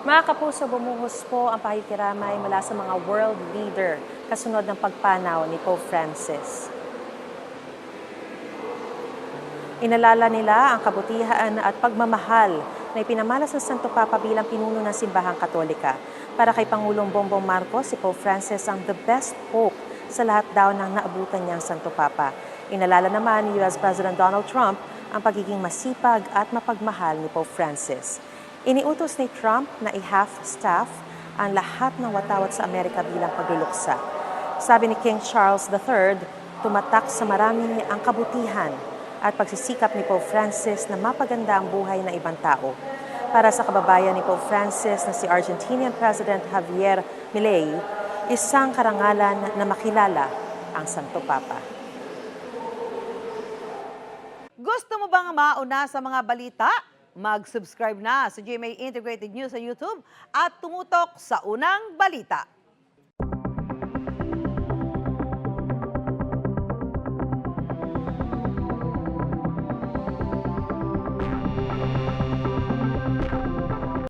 Mga kapuso, bumuhos po ang pakikiramay mula sa mga world leader kasunod ng pagpanaw ni Pope Francis. Inalala nila ang kabutihan at pagmamahal na ipinamalas ng Santo Papa bilang pinuno ng Simbahang Katolika. Para kay Pangulong Bongbong Marcos, si Pope Francis ang the best pope sa lahat daw ng naabutan niyang Santo Papa. Inalala naman ni US President Donald Trump ang pagiging masipag at mapagmahal ni Pope Francis. Iniutos ni Trump na i-half staff ang lahat ng watawat sa Amerika bilang pagluluksa. Sabi ni King Charles III, tumatak sa marami ang kabutihan at pagsisikap ni Pope Francis na mapaganda ang buhay ng ibang tao. Para sa kababayan ni Pope Francis na si Argentinian President Javier Milei, isang karangalan na makilala ang Santo Papa. Gusto mo bang mauna sa mga balita? Mag-subscribe na sa GMA Integrated News sa YouTube at tumutok sa unang balita.